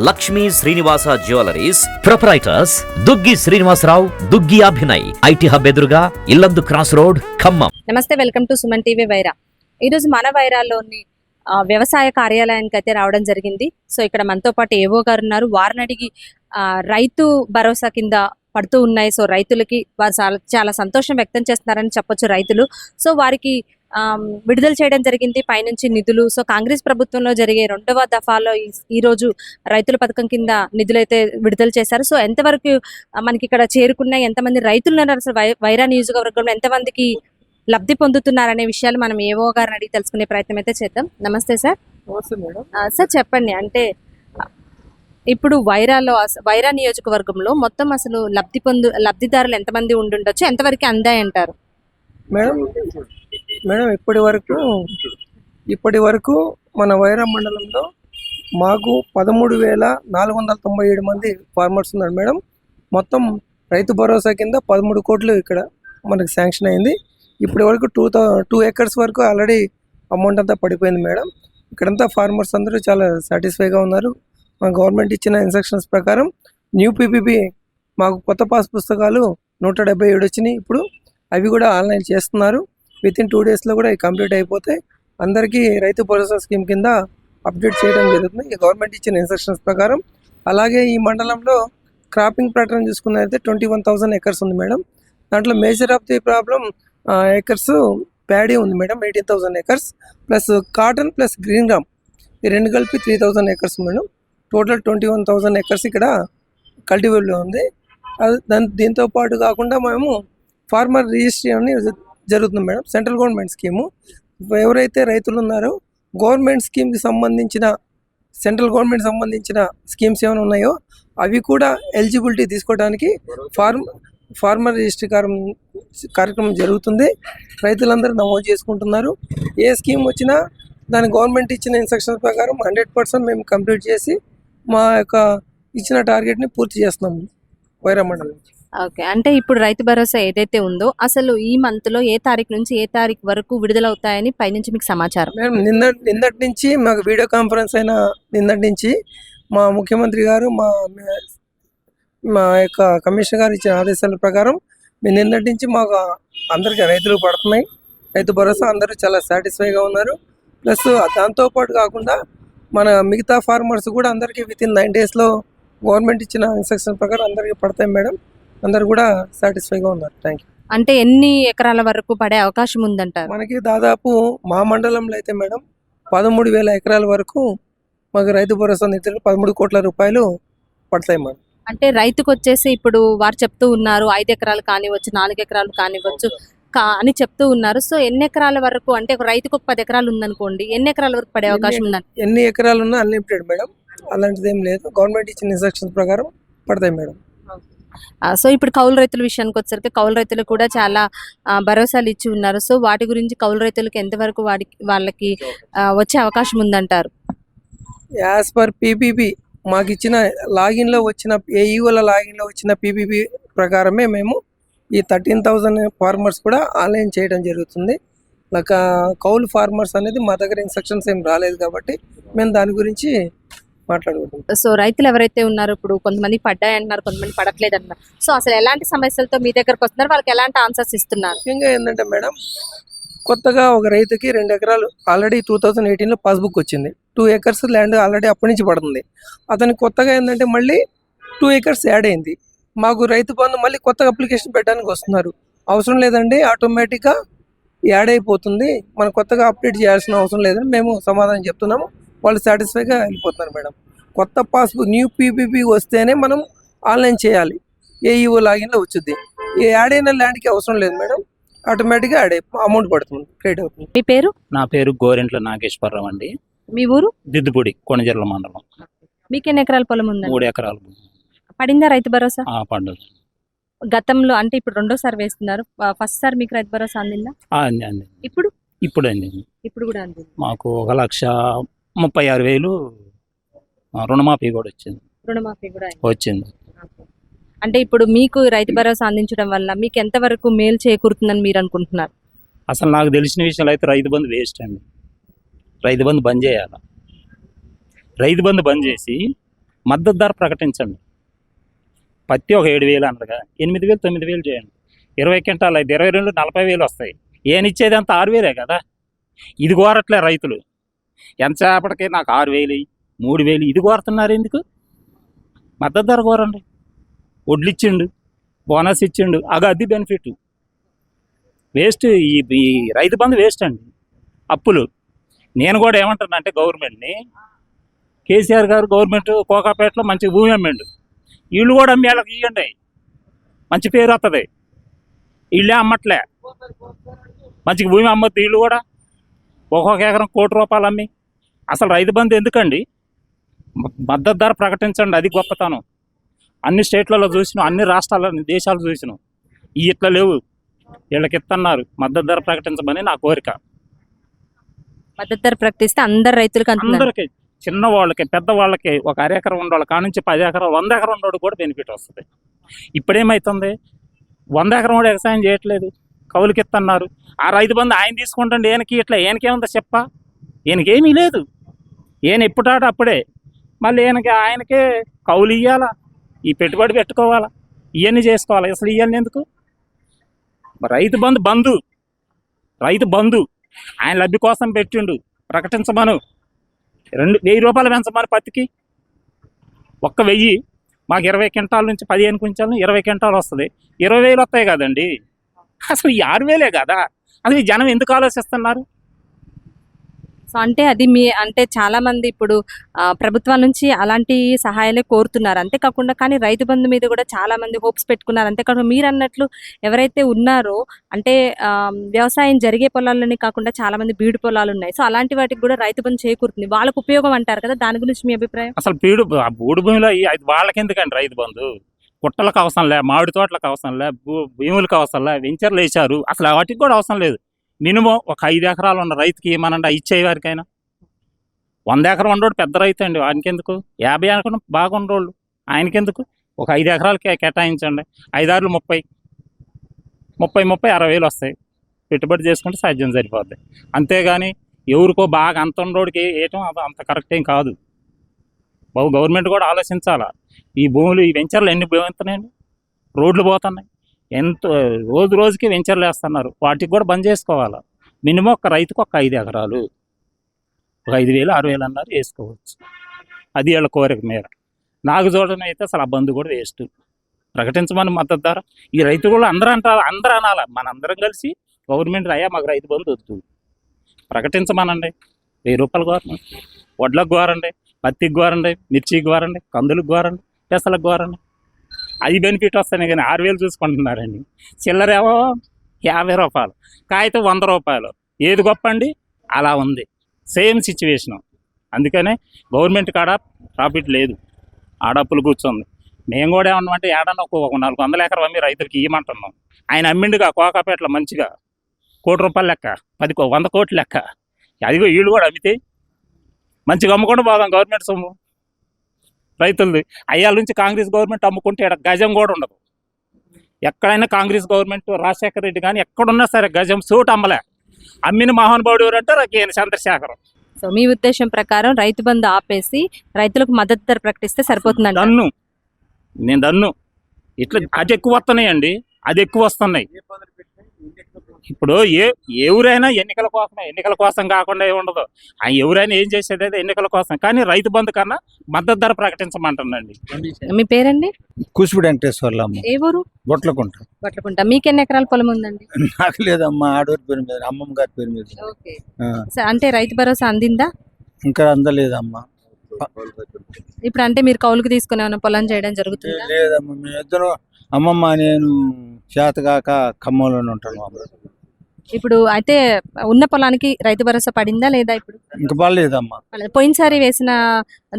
Lakshmi Srinivasa jewelleries proprietors Duggi Srinivasarao, Duggi Abhinay, IT hub ఎదురుగా Yellandu cross road, Khammam. నమస్తే, welcome to Suman TV Wyra. ఈరోజు మన వైరాలోని వ్యవసాయ కార్యాలయానికి అయితే రావడం జరిగింది. సో ఇక్కడ మనతో పాటు ఏవో గారు ఉన్నారు. వారిని అడిగి రైతు భరోసా కింద పడుతూ ఉన్నాయి. సో రైతులకి వారు చాలా సంతోషం వ్యక్తం చేస్తున్నారని చెప్పొచ్చు రైతులు. సో వారికి విడుదల చేయడం జరిగింది పైనుంచి నిధులు. సో కాంగ్రెస్ ప్రభుత్వంలో జరిగే 2వ దఫాలో ఈ రోజు రైతుల పథకం కింద నిధులు అయితే విడుదల చేశారు. సో ఎంతవరకు మనకి ఇక్కడ చేరుకున్నాయి, ఎంతమంది రైతులు ఉన్నారు, అసలు వైరా నియోజకవర్గంలో ఎంతమందికి లబ్ధి పొందుతున్నారనే విషయాలు మనం ఏవో గారిని అడిగి తెలుసుకునే ప్రయత్నం అయితే చేద్దాం. నమస్తే సార్. నమస్తే మేడం. సార్ చెప్పండి, అంటే ఇప్పుడు వైరా నియోజకవర్గంలో మొత్తం అసలు లబ్ధిదారులు ఎంతమంది ఉండుండొచ్చు, ఎంతవరకు అందాయంటారు? మేడం ఇప్పటి వరకు మన వైరా మండలంలో మాకు 13,497 మంది ఫార్మర్స్ ఉన్నారు మేడం. మొత్తం రైతు భరోసా కింద 13 కోట్లు ఇక్కడ మనకు శాంక్షన్ అయింది. ఇప్పటి వరకు 2 ఎకర్స్ వరకు ఆల్రెడీ అమౌంట్ అంతా పడిపోయింది మేడం. ఇక్కడంతా ఫార్మర్స్ అందరూ చాలా సాటిస్ఫైగా ఉన్నారు. మా గవర్నమెంట్ ఇచ్చిన ఇన్స్ట్రక్షన్స్ ప్రకారం న్యూ పీపీపీ మాకు కొత్త పాస్ పుస్తకాలు 177 వచ్చినాయి. ఇప్పుడు అవి కూడా ఆన్లైన్ చేస్తున్నారు. వితిన్ 2 డేస్లో కూడా కంప్లీట్ అయిపోతాయి. అందరికీ రైతు భరోసా స్కీమ్ కింద అప్డేట్ చేయడం జరుగుతుంది ఈ గవర్నమెంట్ ఇచ్చిన ఇన్స్ట్రక్షన్స్ ప్రకారం. అలాగే ఈ మండలంలో క్రాపింగ్ ప్యాటర్న్ చూసుకున్నట్లయితే 21,000 ఎకర్స్ ఉంది మేడం. దాంట్లో major of the problem acres paddy ఉంది madam, 18,000 acres plus cotton plus green gram ఈ రెండు కలిపి 3,000 ఎకర్స్ మేడం. టోటల్ 21,000 ఎకర్స్ ఇక్కడ కల్టివేబుల్ ఉంది. దీంతో పాటు కాకుండా మేము ఫార్మర్ రిజిస్ట్రీ జరుగుతుంది మేడం. Central government scheme. ఎవరైతే రైతులు ఉన్నారో గవర్నమెంట్ స్కీమ్కి సంబంధించిన సెంట్రల్ గవర్నమెంట్ సంబంధించిన స్కీమ్స్ ఏమైనా ఉన్నాయో అవి కూడా ఎలిజిబిలిటీ తీసుకోవడానికి ఫార్మర్ రిజిస్ట్రీ కార్యక్రమం జరుగుతుంది. రైతులందరూ నమోదు చేసుకుంటున్నారు. ఏ స్కీమ్ వచ్చినా దాని గవర్నమెంట్ ఇచ్చిన ఇన్స్ట్రక్షన్స్ ప్రకారం 100% మేము కంప్లీట్ చేసి మా యొక్క ఇచ్చిన టార్గెట్ని పూర్తి చేస్తున్నాము వైరా మండలం. ఓకే, అంటే ఇప్పుడు రైతు భరోసా ఏదైతే ఉందో అసలు ఈ మంత్లో ఏ తారీఖు నుంచి ఏ తారీఖు వరకు విడుదలవుతాయని పైనుంచి మీకు సమాచారం? మేము నిన్నటి నుంచి మాకు వీడియో కాన్ఫరెన్స్ అయిన నిన్నటి నుంచి మా ముఖ్యమంత్రి గారు మా యొక్క కమిషనర్ గారు ఇచ్చిన ఆదేశాల ప్రకారం మేము నిన్నటి నుంచి మాకు అందరికీ రైతులు పడుతున్నాయి. రైతు భరోసా అందరూ చాలా సాటిస్ఫైగా ఉన్నారు. ప్లస్ దాంతోపాటు కాకుండా మన మిగతా ఫార్మర్స్ కూడా అందరికీ వితిన్ 9 డేస్లో గవర్నమెంట్ ఇచ్చిన ఇన్స్ట్రక్షన్ ప్రకారం అందరికీ పడతాయి మేడం. అందరు కూడా సాటిస్ఫైగా ఉన్నారు. Thank you. అంటే ఎన్ని ఎకరాల వరకు పడే అవకాశం ఉందంటారు? మనకి దాదాపు మా మండలంలో అయితే మేడం 13,000 ఎకరాల వరకు మాకు రైతు భరోసా నిధులు 13 కోట్ల రూపాయలు పడతాయి మేడం. అంటే రైతుకు వచ్చేసి ఇప్పుడు వారు చెప్తూ ఉన్నారు 5 ఎకరాలు కానివచ్చు, 4 ఎకరాలు కానివచ్చు అని చెప్తూ ఉన్నారు. సో ఎన్ని ఎకరాల వరకు, అంటే ఒక రైతుకు 10 ఎకరాలు ఉందనుకోండి, ఎన్ని ఎకరాల వరకు పడే అవకాశం ఉందండి? ఎన్ని ఎకరాలు ఉన్నా అన్లిమిటెడ్ మేడం, అలాంటిది ఏం లేదు. గవర్నమెంట్ ఇచ్చిన ఇన్స్ట్రక్షన్స్ ప్రకారం పడతాయి మేడం. సో ఇప్పుడు కౌలు రైతుల విషయానికి వచ్చేసరికి కౌలు రైతులు కూడా చాలా భరోసాలు ఇచ్చి ఉన్నారు. సో వాటి గురించి కౌలు రైతులకు ఎంతవరకు వాళ్ళకి వచ్చే అవకాశం ఉందంటారు? యాజ్ పర్ పీపీపీ మాకు ఇచ్చిన లాగిన్లో వచ్చిన ఏఈఓల లాగిన్లో వచ్చిన పీపీపీ ప్రకారమే మేము ఈ 13,000 ఫార్మర్స్ కూడా ఆన్లైన్ చేయడం జరుగుతుంది. కౌలు ఫార్మర్స్ అనేది మా దగ్గర ఇన్స్ట్రక్షన్స్ ఏం రాలేదు కాబట్టి మేము దాని గురించి మాట్లాడుకుంటాం. సో రైతులు ఎవరైతే ఉన్నారో ఇప్పుడు కొంతమంది పడ్డాయి అంటున్నారు, కొంతమంది పడట్లేదు అంటున్నారు. సో అసలు ఎలాంటి సమస్యలతో మీ దగ్గరకు వస్తున్నారు, వాళ్ళకి ఎలాంటి ఆన్సర్స్ ఇస్తున్నారు? ముఖ్యంగా ఏంటంటే మేడం, కొత్తగా ఒక రైతుకి 2 ఎకరాలు ఆల్రెడీ 2018లో పాస్బుక్ వచ్చింది. 2 ఎకర్స్ ల్యాండ్ ఆల్రెడీ అప్పటి నుంచి పడుతుంది. అతనికి కొత్తగా ఏంటంటే మళ్ళీ 2 ఎకర్స్ యాడ్ అయింది. మాకు రైతు బంధు మళ్ళీ కొత్తగా అప్లికేషన్ పెట్టడానికి వస్తున్నారు. అవసరం లేదండి, ఆటోమేటిక్గా యాడ్ అయిపోతుంది, మనం కొత్తగా అప్డేట్ చేయాల్సిన అవసరం లేదని మేము సమాధానం చెప్తున్నాము. వాళ్ళు సాటిస్ఫైగా వెళ్ళిపోతున్నారు మేడం. కొత్త పాస్బుక్ న్యూ పీపీపీ వస్తేనే మనం ఆన్లైన్ చేయాలి. ఏఈఓ లాగిన్లో వచ్చింది. ఈ యాడ్ అయిన ల్యాండ్కి అవసరం లేదు మేడం, ఆటోమేటిక్గా యాడ్ అమౌంట్ పడుతుంది, క్రెడిట్ అవుతుంది. మీ పేరు? నా పేరు గోరెంట్ల నాగేశ్వరరావు అండి. మీ ఊరు? దిద్దుపూడి, కొణజర్ల మండలం. మీకు ఎన్ని ఎకరాల పొలం ఉంది? 3 ఎకరాలు. పడిందా రైతు భరోసా? పండుగ గతంలో అంటే ఇప్పుడు 2సారి వేస్తున్నారు, ఫస్ట్ సారి మీకు రైతు భరోసా అందిందా? అంది. ఇప్పుడు అందింది. ఇప్పుడు కూడా అందింది. మాకు 1,36,000 రుణమాఫీ కూడా వచ్చింది. రుణమాఫీ కూడా వచ్చింది. అంటే ఇప్పుడు మీకు రైతు భరోసా అందించడం వల్ల మీకు ఎంతవరకు మేలు చేకూరుతుందని మీరు అనుకుంటున్నారు? అసలు నాకు తెలిసిన విషయాలు అయితే రైతు బంధు వేస్ట్ అండి. రైతు బంధు బంద్ చేయాలి. రైతు బంధు బంద్ చేసి మద్దతు ధర ప్రకటించండి. పత్తి ఒక 7,000 అన్నగా 8,000 9,000 చేయండి. 20 క్వింటాలు అయితే 22 40,000 వస్తాయి. ఏనిచ్చేది అంత 6,000 కదా. ఇది కోరట్లే రైతులు. ఎంతసేపటికి నాకు 6,000 3,000 ఇది కోరుతున్నారు ఎందుకు? మద్దతు ధర కోరండి. వడ్లు ఇచ్చిండు, బోనస్ ఇచ్చిండు, అది బెనిఫిట్. వేస్ట్ ఈ రైతు బంధు వేస్ట్ అండి. అప్పులు. నేను కూడా ఏమంటున్నా అంటే గవర్నమెంట్ని, కేసీఆర్ గారు గవర్నమెంట్ కోకాపేటలో మంచి భూమి అమ్మిండు. వీళ్ళు కూడా అమ్మి వాళ్ళకి ఇవ్వండి, మంచి పేరు వస్తుంది. వీళ్ళే అమ్మట్లే, మంచి భూమి అమ్మొద్దు. వీళ్ళు కూడా ఒక్కొక్క ఎకరం ₹1,00,00,000 అమ్మి. అసలు రైతు బంధు ఎందుకండి? మద్దతు ధర ప్రకటించండి, అది గొప్పతనం. అన్ని స్టేట్లలో చూసినాం, అన్ని రాష్ట్రాల దేశాలు చూసినాం. ఇట్లా లేవు, వీళ్ళకి ఇస్తున్నారు. మద్దతు ధర ప్రకటించమని నా కోరిక. మద్దతు ధర ప్రకటిస్తే అందరు రైతులకు అందరికి, చిన్న వాళ్ళకి పెద్ద వాళ్ళకి, ఒక 1/2 ఎకరం ఉండేవాళ్ళ కాడ నుంచి 10 ఎకరాలు 100 ఎకరం ఉండేవాడు కూడా బెనిఫిట్ వస్తుంది. ఇప్పుడేమవుతుంది, 100 ఎకరం కూడా వ్యవసాయం చేయట్లేదు, కౌలుకి ఇస్తున్నారు. ఆ రైతు బంధు ఆయన తీసుకుంటుండే, ఈయనకి ఇట్లా ఈయనకేముందో చెప్ప, ఈయనకేమీ లేదు. ఈయన ఎప్పుడాట అప్పుడే, మళ్ళీ ఆయనకే కౌలు ఇవ్వాలా, ఈ పెట్టుబడి పెట్టుకోవాలా, ఇవన్నీ చేసుకోవాలి. అసలు ఇవన్నీ ఎందుకు? రైతు బంధు ఆయన లబ్ధి కోసం పెట్టిండు. ప్రకటించమను. 1,000 రూపాయలు పెంచమని పత్తికి. 1,000 మాకు 20 క్వింటాల నుంచి 15 క్వింటాలు 20 క్వింటాలు వస్తుంది. 20,000 వస్తాయి కదండి. అసలు ఈ 6,000 కదా. అసలు ఈ జనం ఎందుకు ఆలోచిస్తున్నారు? సో అంటే అది అంటే చాలా మంది ఇప్పుడు ప్రభుత్వాల నుంచి అలాంటి సహాయాలే కోరుతున్నారు. అంతేకాకుండా కానీ రైతు బంధు మీద కూడా చాలా మంది హోప్స్ పెట్టుకున్నారు. అంతేకాకుండా మీరు అన్నట్లు ఎవరైతే ఉన్నారో అంటే వ్యవసాయం జరిగే పొలాలని కాకుండా చాలా మంది బీడు పొలాలు ఉన్నాయి. సో అలాంటి వాటికి కూడా రైతు బంధు చేకూరుతుంది, వాళ్ళకు ఉపయోగం అంటారు కదా. దాని గురించి మీ అభిప్రాయం? అసలు బూడు భూమిలో వాళ్ళకి ఎందుకండి రైతు బంధు? పుట్టలకు అవసరం లే, మామిడి తోటలకు అవసరం లే, భూములకు అవసరం లే, వెంచర్లు వేశారు. అసలు వాటికి కూడా అవసరం లేదు. మినిమం ఒక 5 ఎకరాలు ఉన్న రైతుకి ఏమనండి ఇచ్చేవారికైనా. 100 ఎకరం ఉండోడు పెద్ద రైతు అండి, ఆయనకెందుకు? 50 ఎకరం బాగా ఉండోళ్ళు ఆయనకెందుకు? ఒక 5 ఎకరాలకి కేటాయించండి. 5 6 30 60,000 వస్తాయి. పెట్టుబడి చేసుకుంటే సాధ్యం సరిపోద్ది. అంతేగాని ఎవరికో బాగా అంత ఉండోడికి వేయటం అంత కరెక్ట్ ఏం కాదు. గవర్నమెంట్ కూడా ఆలోచించాలా. ఈ భూములు, ఈ వెంచర్లు ఎన్ని పోతున్నాయండి, రోడ్లు పోతున్నాయి, ఎంత రోజుకి వెంచర్లు వేస్తున్నారు. వాటికి కూడా బంద్ చేసుకోవాలా. మినిమం ఒక రైతుకు ఒక 5 ఎకరాలు, ఒక 5,000 6,000 అన్నారు వేసుకోవచ్చు. అది వీళ్ళ కోరిక మేర. నాకు చూడడం అయితే అసలు ఆ బంధు కూడా వేస్ట్. ప్రకటించమని మద్దతు ధర. ఈ రైతు కూడా అందరూ అనాల. మనందరం కలిసి గవర్నమెంట్ అయ్యా మాకు రైతు బంధు వద్దు, ప్రకటించమనండి. 1,000 రూపాయలు కోరండి, వడ్లకు కోరండి, పత్తికి కోరండి, మిర్చికి కోరండి, కందులకు కోరండి, పెసలకు కోరండి. అది బెనిఫిట్ వస్తాయి కానీ 6,000 చూసుకుంటున్నారండి. చిల్లరేమో 50 రూపాయలు, కాగితం 100 రూపాయలు. ఏది గొప్ప అండి? అలా ఉంది సేమ్ సిచ్యువేషను. అందుకనే గవర్నమెంట్ కాడ ప్రాఫిట్ లేదు, ఆడప్పులు కూర్చుంది. మేము కూడా ఏమన్నామంటే ఏడన్నా ఒక 400 ఎకరం అమ్మి రైతులకి ఇవ్వమంటున్నాం. ఆయన అమ్మిండుగా కోకాపేటలో మంచిగా ₹1,00,00,000 లెక్క, 100 కోట్ల లెక్క. అదిగో వీళ్ళు కూడా అమ్మితే మంచిగా అమ్ముకుంటూ పోదాం గవర్నమెంట్ సొమ్ము రైతులది. అయ్యాల నుంచి కాంగ్రెస్ గవర్నమెంట్ అమ్ముకుంటే ఇక్కడ గజం కూడా ఉండదు. ఎక్కడైనా కాంగ్రెస్ గవర్నమెంట్ రాజశేఖర రెడ్డి కానీ ఎక్కడున్నా సరే గజం సూట్ అమ్మలే. అమ్మిన మహానుభావుడు ఎవరంటే రాకేన చంద్రశేఖరం. సో మీ ఉద్దేశం ప్రకారం రైతు బంధు ఆపేసి రైతులకు మద్దతు ధర ప్రకటిస్తే సరిపోతుందండి? దన్ను ఇట్లా అది ఎక్కువ వస్తున్నాయండి, అది ఎక్కువ వస్తున్నాయి. ఇప్పుడు ఎవరైనా ఎన్నికల కోసం కాకుండా ఏముండదు. ఎవరైనా ఏం చేసేది అయితే ఎన్నికల కోసం. కానీ రైతు బంధు కన్నా మద్దతు ధర ప్రకటించమంటుందండి. మీ పేరండి? కూసిపూడి వెంకటేశ్వర్లమ్మ, ఏ ఊరు? బొట్లకుంట. మీకు ఎన్ని ఎకరాల పొలం ఉందండి? నాకు లేదమ్మా, ఆడవారి పేరు మీద, అమ్మమ్మ గారి పేరు మీద. ఓకే. అంటే రైతు భరోసా అందిందా? ఇంకా అందలేదమ్మా. ఇప్పుడు అంటే మీరు కౌలుకు తీసుకుని ఏమైనా పొలం చేయడం జరుగుతుందా? లేదమ్మా, మేము ఇద్దరు, అమ్మమ్మ నేను చేతగాక ఖమ్మంలోనే ఉంటాను. ఇప్పుడు అయితే ఉన్న పొలానికి రైతు భరోసా పడిందా లేదా? ఇప్పుడు ఇంకా పడలేదమ్మా. పోయినసారి వేసిన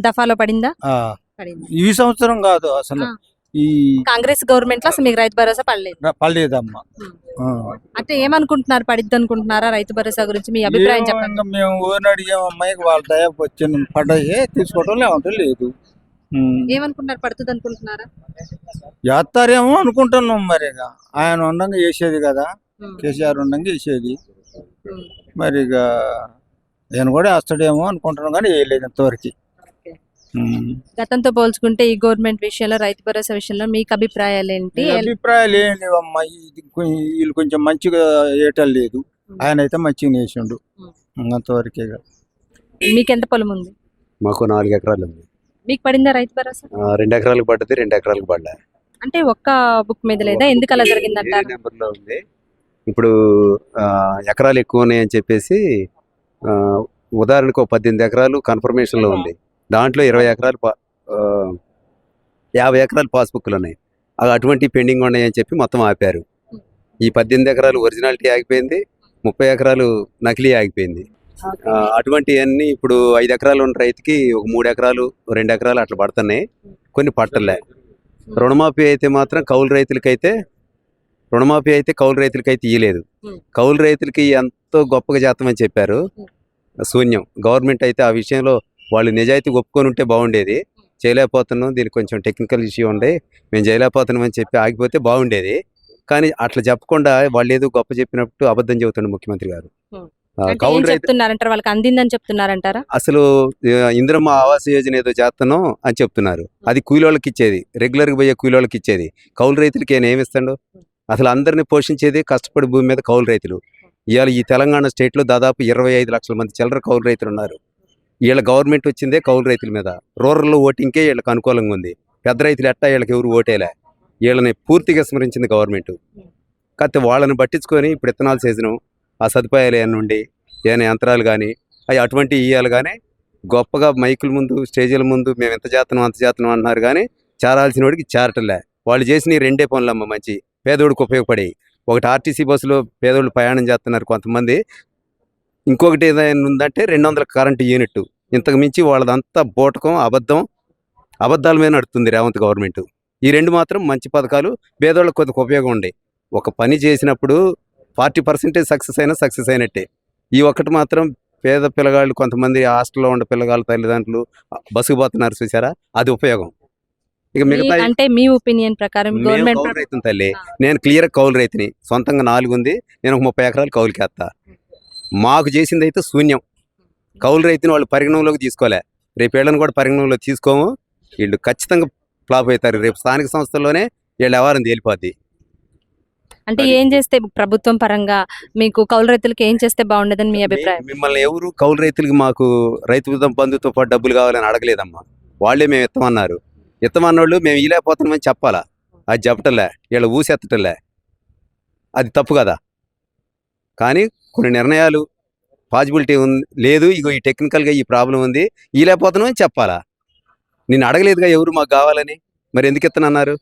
దఫాలో పడిందా? ఈ సంవత్సరం కాదు, అసలు ఈ కాంగ్రెస్ గవర్నమెంట్ లో అసలు మీకు రైతు భరోసా పడలేదమ్మా. అంటే ఏమనుకుంటున్నారు, పడిద్ది అనుకుంటున్నారా రైతు భరోసా గురించి? మీ అభిప్రాయం చెప్పండి. మేము ఊరిని అడిగాం, అమ్మాయికి వాళ్ళ దయ వచ్చిన పడ్డాయి, తీసుకోవటం లేవంటే లేదు. ఏమనుకుంటున్నారు, పడుతుంది అనుకుంటున్నారా? చేస్తారేమో అనుకుంటున్నాం. మరి ఆయన ఉండంగా చేసేది కదా, కేసీఆర్ ఉండంగా చేసేది. మరి ఇక నేను కూడా వేస్తాడేమో అనుకుంటున్నాం కానీ వేయలేదు ఇంతవరకు. గతంతో పోల్చుకుంటే ఈ గవర్నమెంట్ విషయంలో రైతు భరోసా విషయంలో మీకు అభిప్రాయాలు ఏంటి? ఈ అభిప్రాయాలు ఏం లేవమ్మా. వీళ్ళు కొంచెం మంచిగా వేయటం లేదు. ఆయన అయితే మంచిగా వేసిండు. అంతవరకే. మీకు ఎంత పొలం ఉంది? మాకు 4 ఎకరాలు ఉంది. మీకు పడిందా రైతు భరోసా? 2 ఎకరాలకు పడ్డది, 2 ఎకరాలకు పడ్డా. అంటే ఒక్క బుక్ మీద లేదా? ఎందుకు అలా జరిగిందంటారు? ఏ నెంబర్లో ఉంది. ఇప్పుడు ఎకరాలు ఎక్కువ ఉన్నాయని చెప్పేసి ఉదాహరణకు 18 ఎకరాలు కన్ఫర్మేషన్లో ఉంది. దాంట్లో 20 ఎకరాలు 50 ఎకరాలు పాస్బుక్లు ఉన్నాయి. అటువంటి పెండింగ్ ఉన్నాయని చెప్పి మొత్తం ఆపారు. ఈ 18 ఎకరాలు ఒరిజినాలిటీ ఆగిపోయింది, 30 ఎకరాలు నకిలీ ఆగిపోయింది. అటువంటివన్నీ ఇప్పుడు 5 ఎకరాలు ఉన్న రైతుకి ఒక 3 ఎకరాలు 2 ఎకరాలు అట్లా పడుతున్నాయి. కొన్ని పట్టలే. రుణమాఫీ అయితే మాత్రం కౌలు రైతులకైతే ఇయ్యలేదు. కౌలు రైతులకి ఎంతో గొప్పగా చేస్తామని చెప్పారు. శూన్యం. గవర్నమెంట్ అయితే ఆ విషయంలో వాళ్ళు నిజాయితీ ఒప్పుకొని ఉంటే బాగుండేది. చేయలేకపోతున్నాం, దీనికి కొంచెం టెక్నికల్ ఇష్యూ ఉండే, మేము చేయలేకపోతున్నాం అని చెప్పి ఆగిపోతే బాగుండేది. కానీ అట్లా చెప్పకుండా వాళ్ళు ఏదో గొప్ప చెప్పినట్టు అబద్ధం చెబుతుండే ముఖ్యమంత్రి గారు. కౌలు రైతు చెప్తున్నారంటారు, వాళ్ళకి అందిందని చెప్తున్నారంటారా? అసలు ఇందిరమ్మ ఆవాస్ యోజన ఏదో చేస్తున్నాం అని చెప్తున్నారు. అది కూలోళ్ళకి ఇచ్చేది, రెగ్యులర్గా పోయే కూలోళ్ళకి ఇచ్చేది. కౌలు రైతులకి ఏమి ఇస్తాడు? అసలు అందరినీ పోషించేది కష్టపడి భూమి మీద కౌలు రైతులు. ఇవాళ ఈ తెలంగాణ స్టేట్లో దాదాపు 25 లక్షల మంది చిల్లర కౌలు రైతులు ఉన్నారు. వీళ్ళ గవర్నమెంట్ వచ్చిందే కౌలు రైతుల మీద. రూరల్లో ఓటింగ్కే వీళ్ళకి అనుకూలంగా ఉంది. పెద్ద రైతులు ఎట్టా వీళ్ళకి ఎవరు ఓటేలే. వీళ్ళని పూర్తిగా స్మరించింది గవర్నమెంట్. కాకపోతే వాళ్ళని పట్టించుకొని ఇప్పుడు విత్తనాలు సీజను, ఆ సదుపాయాలు ఏమైనా ఉండి ఏమైనా యంత్రాలు కానీ అవి అటువంటి ఇవ్వాలి. కానీ గొప్పగా మైకుల ముందు, స్టేజీల ముందు మేము ఎంత చేస్తున్నాం అంత చేస్తున్నాం అంటున్నారు. కానీ చేరాల్సిన వాడికి చేరటంలే. వాళ్ళు చేసిన 2 పనులమ్మ మంచి పేదోడికి ఉపయోగపడి. ఒకటి ఆర్టీసీ బస్సులో పేదోళ్ళు ప్రయాణం చేస్తున్నారు కొంతమంది. ఇంకొకటి ఏదైనా ఉందంటే 200 కరెంటు యూనిట్. ఇంతకు మించి వాళ్ళదంతా బూటకం, అబద్ధాల మీద నడుస్తుంది రేవంత్ గవర్నమెంట్. ఈ 2 మాత్రం మంచి పథకాలు, పేదోళ్ళకి కొద్దిగా ఉపయోగం ఉండే. ఒక పని చేసినప్పుడు 40% సక్సెస్ అయినట్టే. ఈ ఒక్కటి మాత్రం పేద పిల్లగాళ్ళు, కొంతమంది హాస్టల్లో ఉండే పిల్లగాళ్ళ తల్లిదండ్రులు బస్సుకు పోతున్నారు చూసారా, అది ఉపయోగం. ఇక మిగతా అంటే మీ ఒపీనియన్ ప్రకారం గవర్నమెంట్ కౌలు రైతుని తల్లి, నేను క్లియర్ కౌలు రైతుని. సొంతంగా 4 ఉంది, నేను ఒక 30 ఎకరాలు కౌలుకి వేస్తా. మాకు చేసింది అయితే శూన్యం. కౌలు రైతుని వాళ్ళు పరిగణనలోకి తీసుకోలే. రేపు వీళ్ళని కూడా పరిగణనలో తీసుకోము. వీళ్ళు ఖచ్చితంగా ఫ్లాప్ అవుతారు. రేపు స్థానిక సంస్థల్లోనే వీళ్ళు వ్యవహారం తేలిపోద్ది. అంటే ఏం చేస్తే ప్రభుత్వం పరంగా మీకు కౌలు రైతులకు ఏం చేస్తే బాగుండదని మీ అభిప్రాయం? మిమ్మల్ని ఎవరు కౌలు రైతులకి మాకు రైతు బంధుతో పాటు డబ్బులు కావాలని అడగలేదమ్మా. వాళ్ళే మేము ఇస్తామన్నారు. ఇస్తామన్నోళ్ళు మేము ఇలేకపోతున్నామని చెప్పాలా. అది చెప్పటంలే, వీళ్ళ ఊసెత్తటంలే. అది తప్పు కదా. కానీ కొన్ని నిర్ణయాలు పాజిబిలిటీ లేదు. ఇగో ఈ టెక్నికల్గా ఈ ప్రాబ్లం ఉంది, ఇలేకపోతున్నామని చెప్పాలా. నేను అడగలేదుగా ఎవరు మాకు కావాలని. మరి ఎందుకు ఇస్తానన్నారు?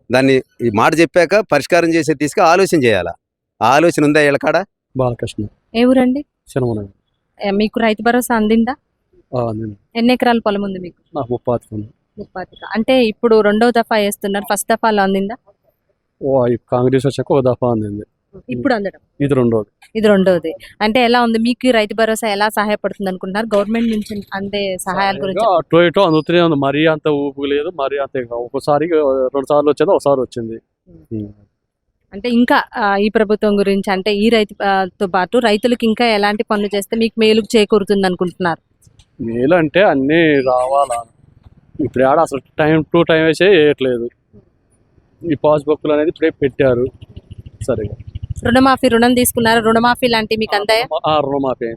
దాన్ని ఈ మాట చెప్పాక పరిష్కారం చేసే తీసుకు ఆలోచన చేయాలా. ఆ ఆలోచన ఉందా వీళ్ళ కాడ? బాలకృష్ణ. ఏ ఊరండి? శనమన. మీకు రైతు భరోసా అందిందా? ఎన్ని ఎకరాల పొలం ఉంది మీకు? నాకు 30. అంటే ఇప్పుడు 2వ దఫా వేస్తున్నారు, ఫస్ట్ దఫాలో అందిందా? కాంగ్రెస్ వచ్చాక ఒక దఫా అందింది. ఇప్పుడు అందడం ఇది రెండోది. అంటే ఎలా ఉంది మీకు రైతు భరోసా? ఎలా సహాయపడుతుంది అనుకుంటున్నారు? గవర్నమెంట్ నుంచి అందే సహాయాల గురించి అటు ఇటు అందుతూనే ఉంది. మరీ అంత ఊపు లేదు, మరీ అంత ఒకసారి 2 సార్లు వచ్చింది, ఒకసారి వచ్చింది. అంటే ఇంకా ఈ ప్రభుత్వం గురించి, అంటే ఈ రైతుతో పాటు రైతులకు ఇంకా ఎలాంటి పనులు చేస్తే మీకు మేలు చేకూరుతుంది అనుకుంటున్నారు? మేలు అంటే అన్నీ రావాలా. ఇప్పుడు ఆడ అసలు టైం వేసే వేయట్లేదు. ఈ పాస్బుక్లు అనేది ఇప్పుడే పెట్టారు. సరిగా రుణమాఫీ, రుణం తీసుకున్నారు, రుణమాఫీ లాంటివి మీకు అందాయా? రుణమాఫీ